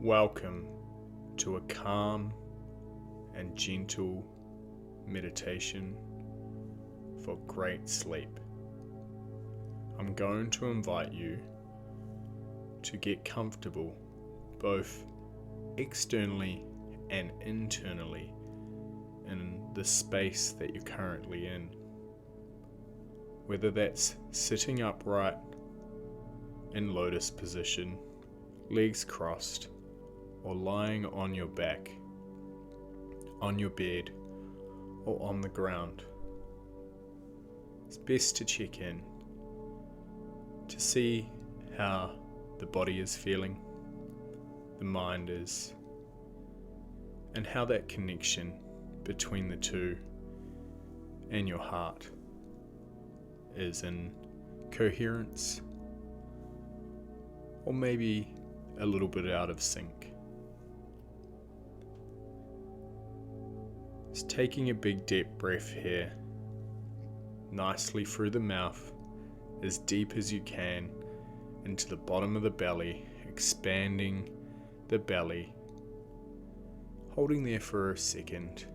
Welcome to a calm and gentle meditation for great sleep. I'm going to invite you to get comfortable both externally and internally in the space that you're currently in. Whether that's sitting upright in lotus position, legs crossed, or lying on your back, on your bed, or on the ground. It's best to check in to see how the body is feeling, the mind is, and how that connection between the two and your heart is in coherence, or maybe a little bit out of sync. Just taking a big deep breath here, nicely through the mouth, as deep as you can, into the bottom of the belly, expanding the belly, holding there for a second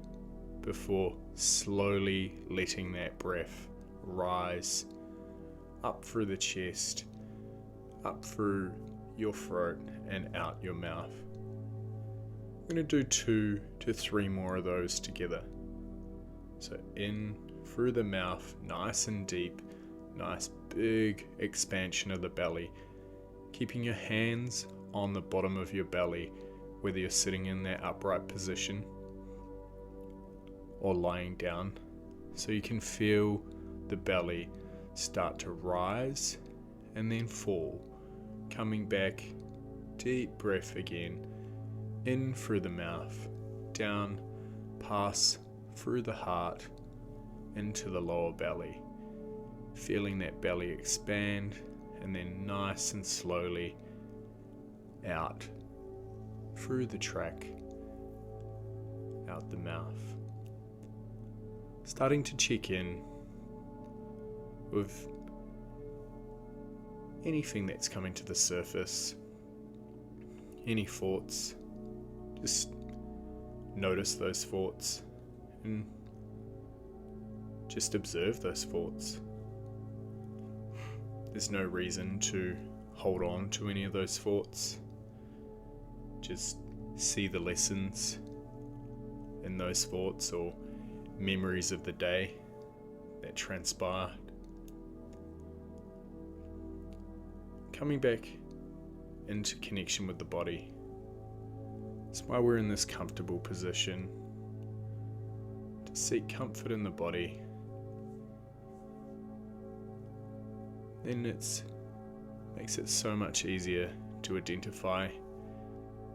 before slowly letting that breath rise up through the chest, up through your throat and out your mouth. I'm going to do 2 to 3 more of those together. So in through the mouth, nice and deep, nice big expansion of the belly, keeping your hands on the bottom of your belly, whether you're sitting in that upright position or lying down, so you can feel the belly start to rise and then fall, coming back, deep breath again, in through the mouth, down, pass through the heart, into the lower belly, feeling that belly expand, and then nice and slowly out through the track, out the mouth. Starting to check in with anything that's coming to the surface, any thoughts. Just notice those thoughts and just observe those thoughts. There's no reason to hold on to any of those thoughts. Just see the lessons in those thoughts or memories of the day that transpired. Coming back into connection with the body. That's why we're in this comfortable position, to seek comfort in the body. Then it makes it so much easier to identify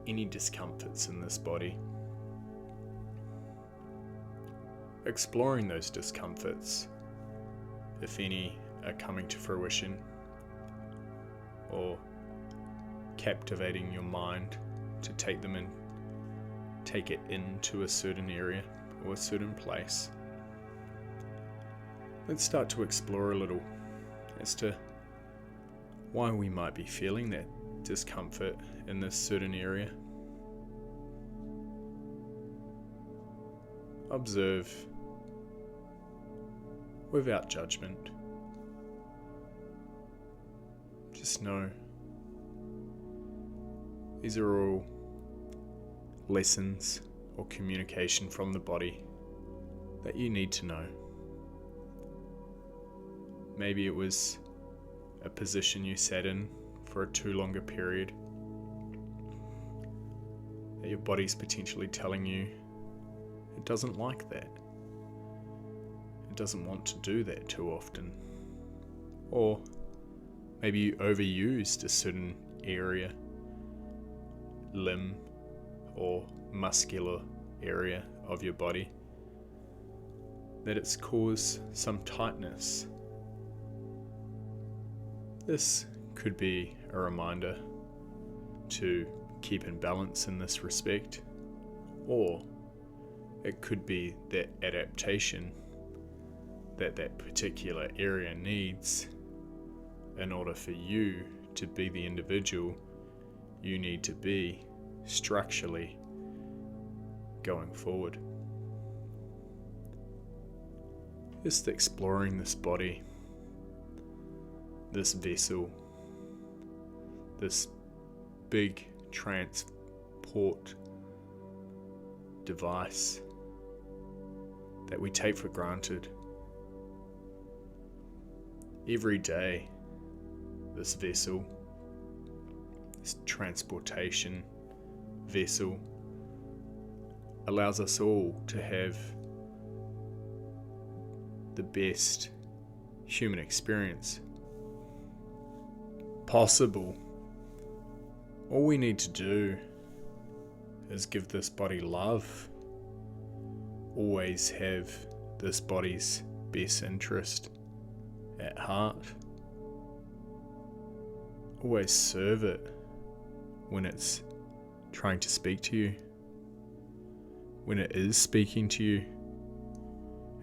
any discomforts in this body. Exploring those discomforts, if any are coming to fruition, or captivating your mind to take it into a certain area or a certain place. Let's start to explore a little as to why we might be feeling that discomfort in this certain area. Observe without judgment. Just know these are all lessons or communication from the body that you need to know. Maybe it was a position you sat in for a too long a period, that your body's potentially telling you it doesn't like that. It doesn't want to do that too often. Or maybe you overused a certain area, limb, or muscular area of your body, that it's caused some tightness. This could be a reminder to keep in balance in this respect, or it could be that adaptation that particular area needs in order for you to be the individual you need to be structurally going forward. Just exploring this body, this vessel, this big transport device that we take for granted. Every day, this vessel, this transportation vessel, allows us all to have the best human experience possible. All we need to do is give this body love, always have this body's best interest at heart, always serve it when it's trying to speak to you, when it is speaking to you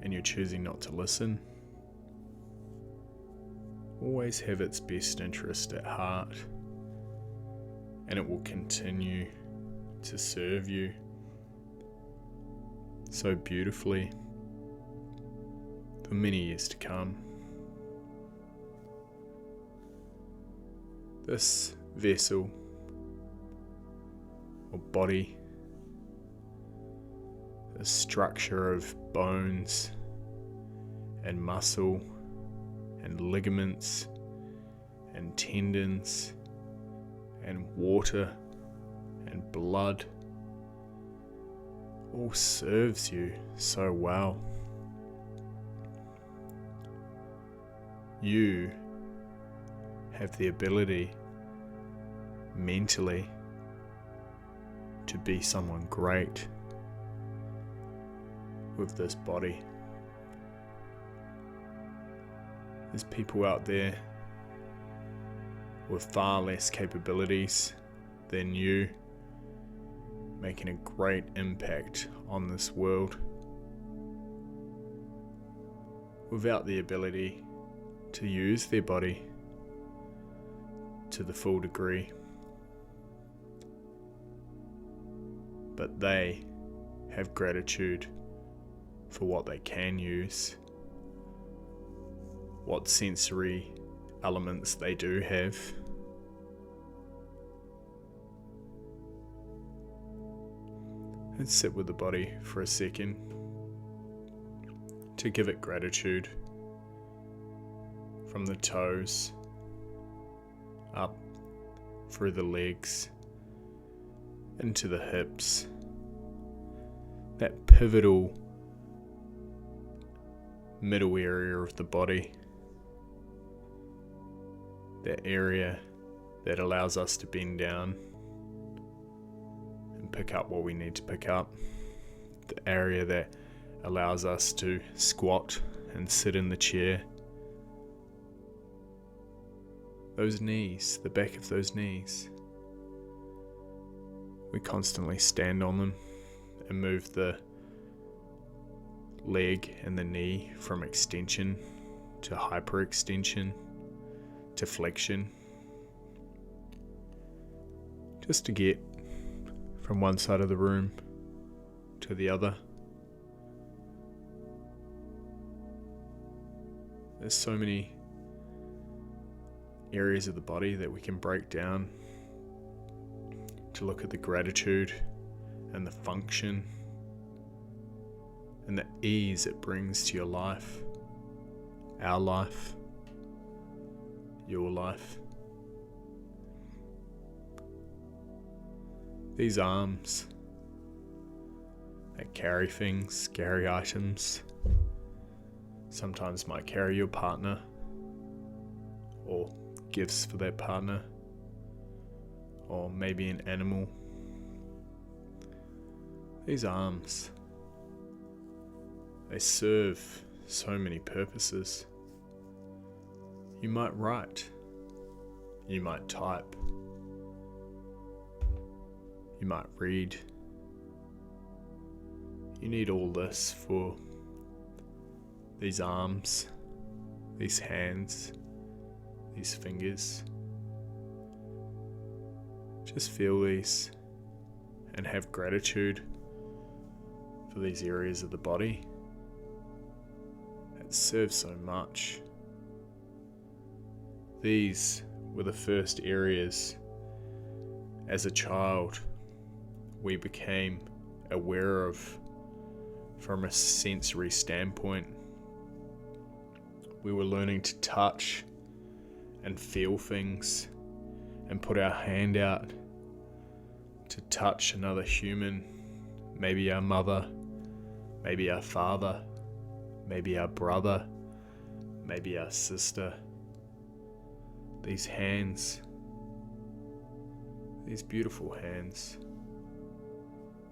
and you're choosing not to listen. Always have its best interest at heart, and it will continue to serve you so beautifully for many years to come. This vessel or body, the structure of bones and muscle and ligaments and tendons and water and blood, all serves you so well. You have the ability mentally to be someone great with this body. There's people out there with far less capabilities than you, making a great impact on this world without the ability to use their body to the full degree. But they have gratitude for what they can use, what sensory elements they do have. And sit with the body for a second to give it gratitude from the toes up through the legs into the hips, that pivotal middle area of the body, that area that allows us to bend down and pick up what we need to pick up, the area that allows us to squat and sit in the chair. Those knees, the back of those knees, we constantly stand on them and move the leg and the knee from extension to hyperextension to flexion, just to get from one side of the room to the other. There's so many areas of the body that we can break down to look at the gratitude and the function and the ease it brings to your life, our life, your life. These arms that carry things, carry items, sometimes might carry your partner or gifts for that partner, or maybe an animal. These arms, they serve so many purposes. You might write, you might type, you might read. You need all this for these arms, these hands, these fingers. Just feel these and have gratitude for these areas of the body. It serves so much. These were the first areas as a child we became aware of from a sensory standpoint. We were learning to touch and feel things and put our hand out to touch another human, maybe our mother, maybe our father, maybe our brother, maybe our sister. These hands, these beautiful hands,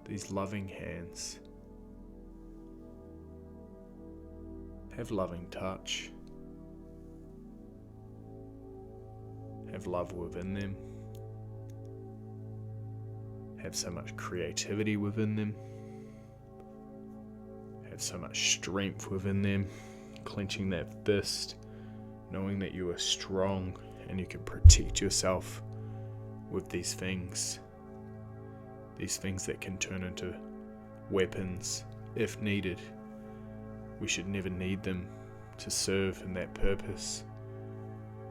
these loving hands, have loving touch, have love within them, have so much creativity within them, have so much strength within them, clenching that fist, knowing that you are strong and you can protect yourself with these things that can turn into weapons if needed. We should never need them to serve in that purpose.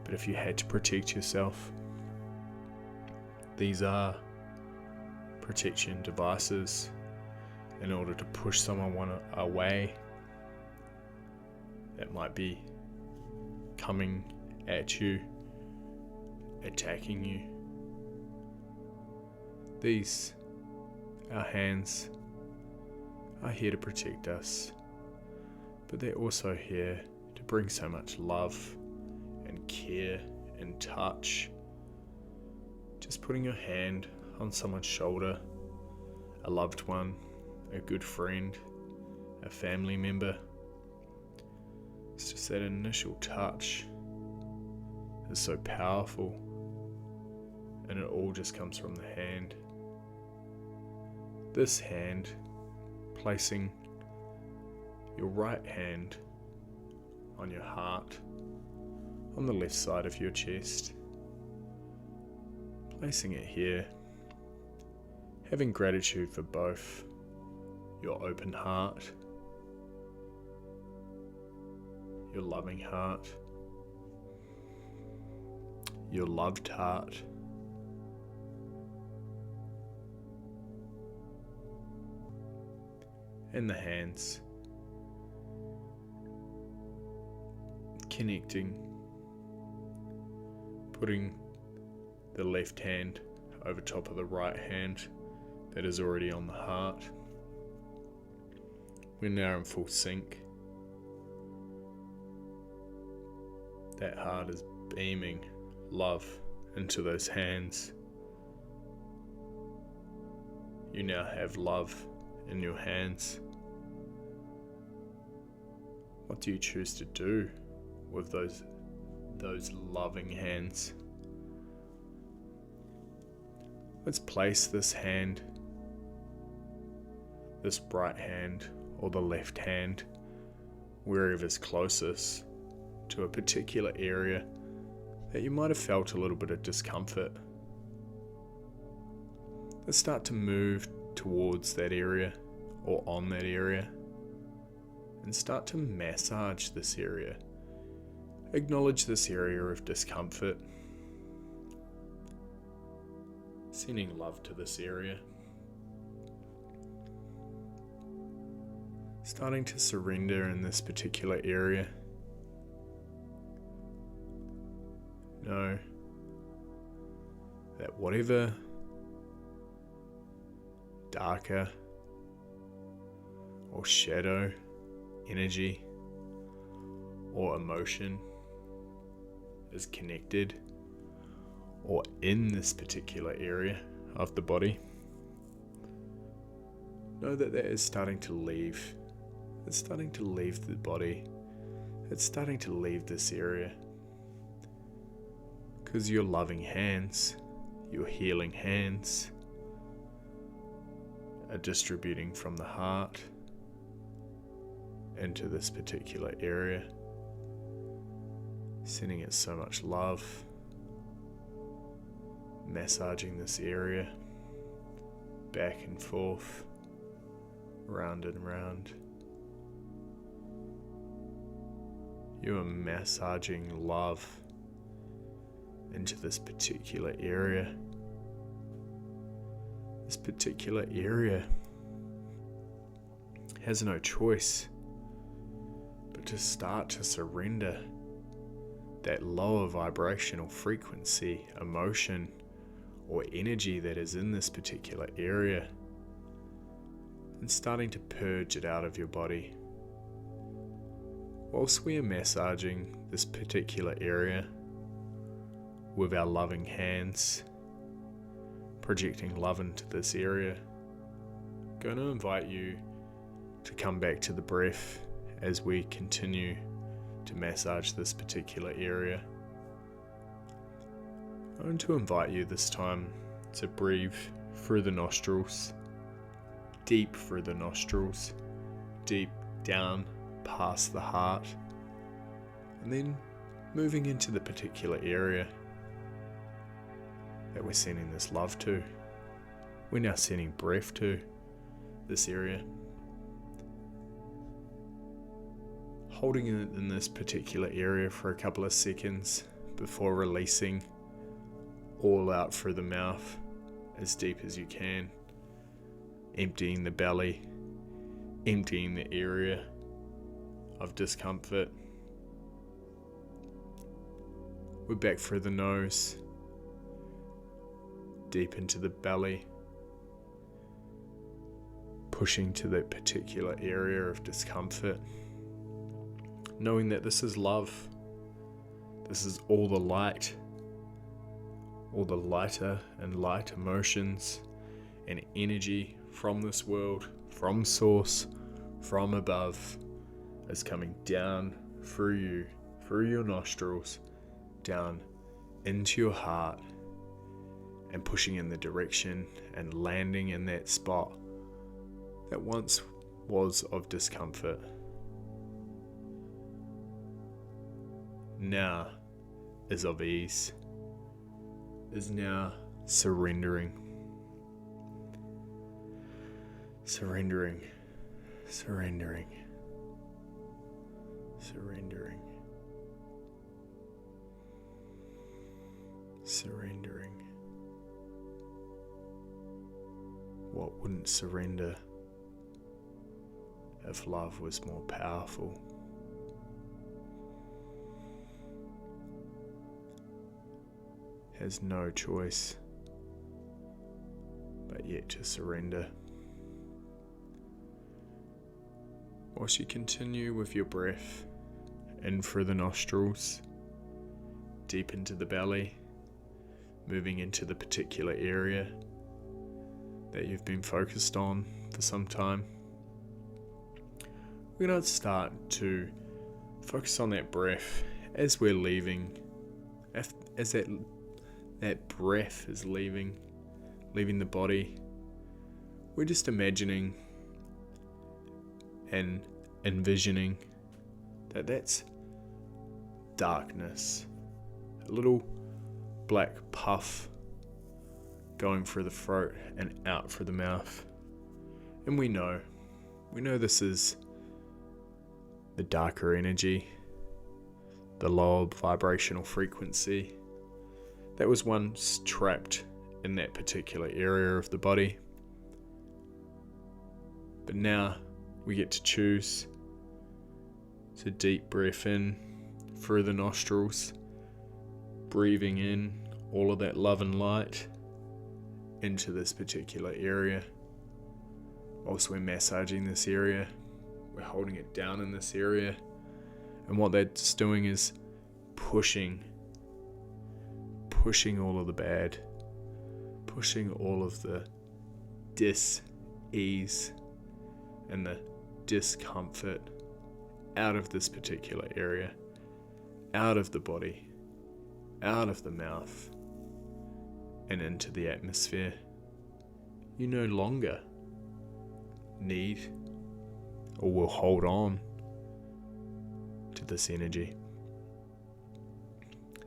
But if you had to protect yourself, these are protection devices in order to push someone away that might be coming at you, attacking you. These, our hands, are here to protect us, but they're also here to bring so much love and care and touch. Just putting your hand on someone's shoulder, a loved one, a good friend, a family member. It's just that initial touch is so powerful, and it all just comes from the hand. This hand, placing your right hand on your heart, on the left side of your chest, placing it here, having gratitude for both your open heart, your loving heart, your loved heart, and the hands, connecting, putting the left hand over top of the right hand that is already on the heart. We're now in full sync. That heart is beaming love into those hands. You now have love in your hands. What do you choose to do with those loving hands? Let's place this hand, this right hand or the left hand, wherever is closest to a particular area that you might have felt a little bit of discomfort. Let's start to move towards that area or on that area and start to massage this area. Acknowledge this area of discomfort, sending love to this area, starting to surrender in this particular area. Know that whatever darker or shadow energy or emotion is connected or in this particular area of the body, know that that is starting to leave. It's starting to leave the body. It's starting to leave this area. Because your loving hands, your healing hands, are distributing from the heart into this particular area, sending it so much love, massaging this area, back and forth, round and round. You are massaging love into this particular area. This particular area has no choice but to start to surrender that lower vibrational frequency, emotion, or energy that is in this particular area, and starting to purge it out of your body. Whilst we are massaging this particular area with our loving hands, projecting love into this area, I'm going to invite you to come back to the breath as we continue to massage this particular area. I'm going to invite you this time to breathe through the nostrils, deep through the nostrils, deep down past the heart, and then moving into the particular area that we're sending this love to. We're now sending breath to this area. Holding it in this particular area for a couple of seconds before releasing all out through the mouth as deep as you can, emptying the belly, emptying the area of discomfort. We're back through the nose, deep into the belly, pushing to that particular area of discomfort, knowing that this is love. This is all the light, all the lighter and light emotions and energy from this world, from source, from above, is coming down through you, through your nostrils, down into your heart, and pushing in the direction and landing in that spot that once was of discomfort. Now is of ease, is now surrendering, surrendering, surrendering, surrendering, surrendering. What wouldn't surrender if love was more powerful? Has no choice but yet to surrender. Whilst you continue with your breath in through the nostrils, deep into the belly, moving into the particular area that you've been focused on for some time, we're going to start to focus on that breath as we're leaving, as that breath is leaving the body. We're just imagining and envisioning that that's darkness, a little black puff going through the throat and out through the mouth. And we know this is the darker energy, the lower vibrational frequency that was once trapped in that particular area of the body. But now we get to choose to deep breath in through the nostrils, breathing in all of that love and light into this particular area. Whilst we're massaging this area, we're holding it down in this area, and what that's doing is pushing all of the bad, pushing all of the dis-ease and the discomfort out of this particular area, out of the body, out of the mouth, and into the atmosphere. You no longer need or will hold on to this energy.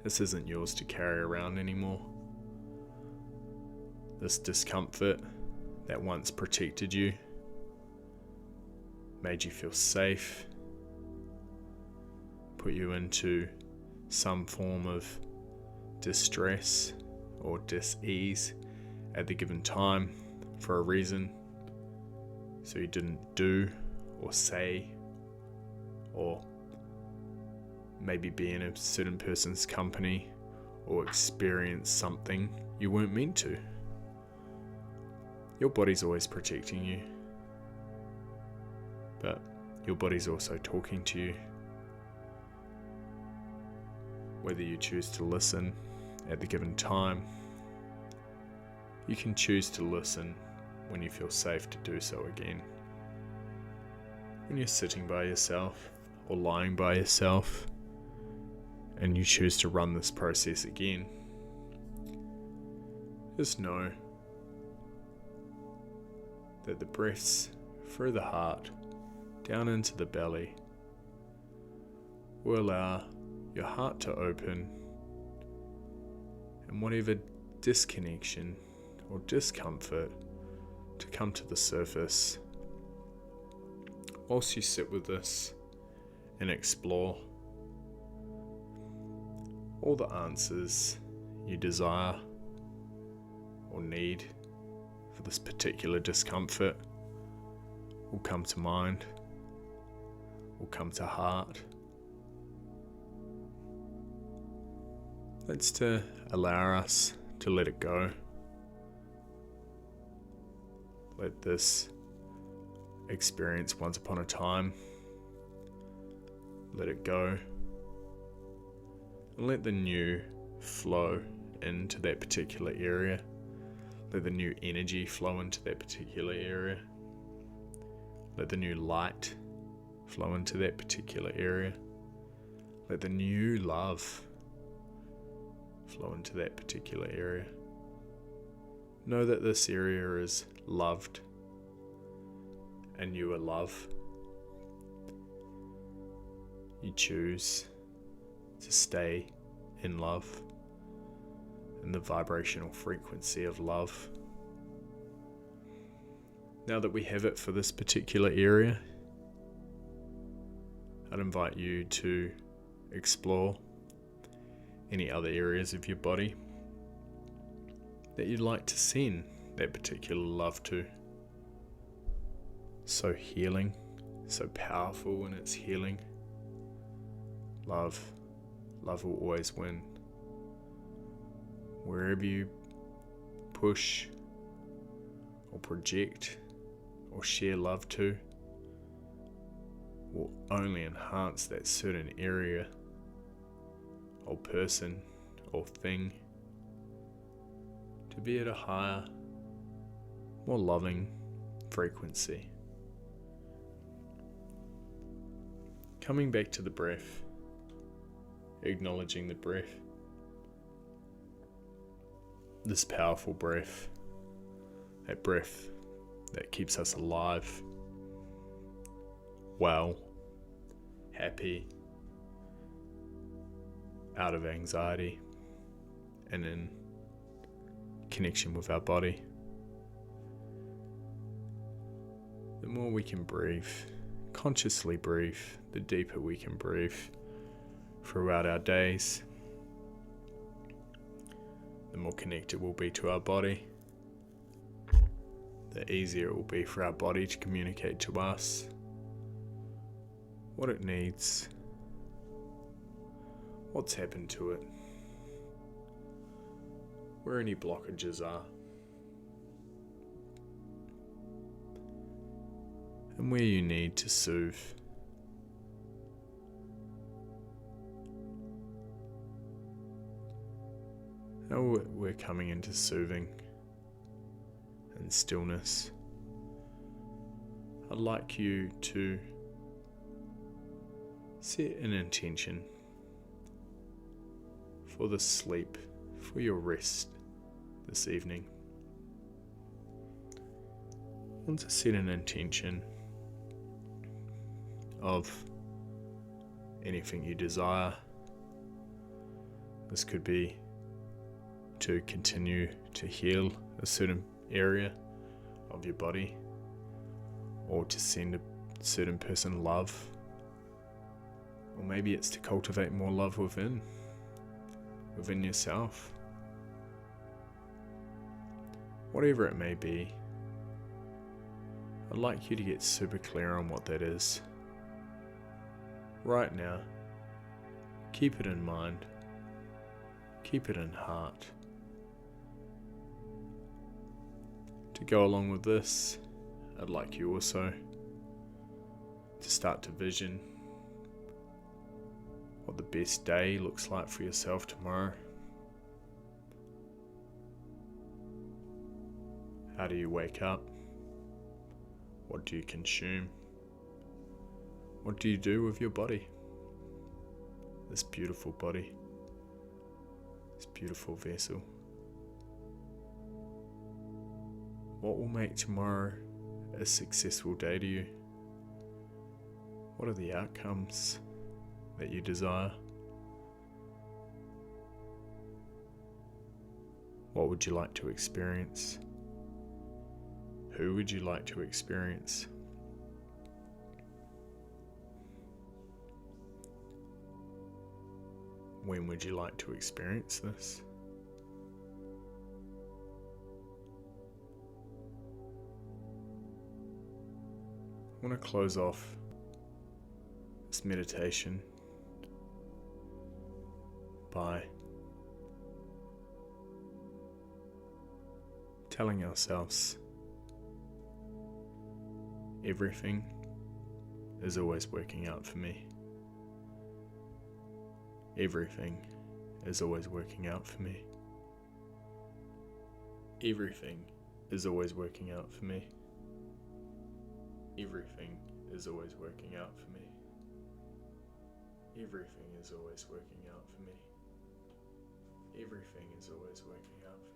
This isn't yours to carry around anymore. This discomfort, that once protected you, made you feel safe, put you into some form of distress or dis-ease at the given time for a reason, so you didn't do or say or maybe be in a certain person's company or experience something you weren't meant to. Your body's always protecting you, but your body's also talking to you. Whether you choose to listen at the given time, you can choose to listen when you feel safe to do so again. When you're sitting by yourself or lying by yourself and you choose to run this process again, just know that the breaths through the heart down into the belly will allow your heart to open, and whatever disconnection or discomfort to come to the surface whilst you sit with this and explore all the answers you desire or need for this particular discomfort will come to mind, will come to heart. That's to allow us to let it go. Let this experience once upon a time, let it go, and let the new flow into that particular area. Let the new energy flow into that particular area. Let the new light flow into that particular area. Let the new love flow into that particular area. Know that this area is loved and you are love. You choose to stay in love, in the vibrational frequency of love. Now that we have it for this particular area, I'd invite you to explore any other areas of your body that you'd like to send that particular love to. So healing, so powerful in its healing. Love will always win. Wherever you push or project or share love to will only enhance that certain area or person or thing to be at a higher, more loving frequency. Coming back to the breath, acknowledging the breath, this powerful breath, that breath that keeps us alive, well, happy, out of anxiety, and in connection with our body. The more we can breathe, consciously breathe, the deeper we can breathe throughout our days, the more connected we'll be to our body, the easier it will be for our body to communicate to us what it needs, what's happened to it, where any blockages are, and where you need to soothe. Now we're coming into soothing and stillness. I'd like you to set an intention for the sleep, for your rest this evening. I want to set an intention of anything you desire. This could be to continue to heal a certain area of your body, or to send a certain person love, or maybe it's to cultivate more love within yourself. Whatever it may be, I'd like you to get super clear on what that is. Right now, keep it in mind, keep it in heart. To go along with this, I'd like you also to start to vision what the best day looks like for yourself tomorrow. How do you wake up? What do you consume? What do you do with your body? This beautiful body, this beautiful vessel. What will make tomorrow a successful day to you? What are the outcomes that you desire? What would you like to experience? Who would you like to experience? When would you like to experience this? I want to close off this meditation by telling ourselves everything is always working out for me. Everything is always working out for me. Everything is always working out for me. Everything is always working out for me. Everything is always working out for me. Everything is always working out for me.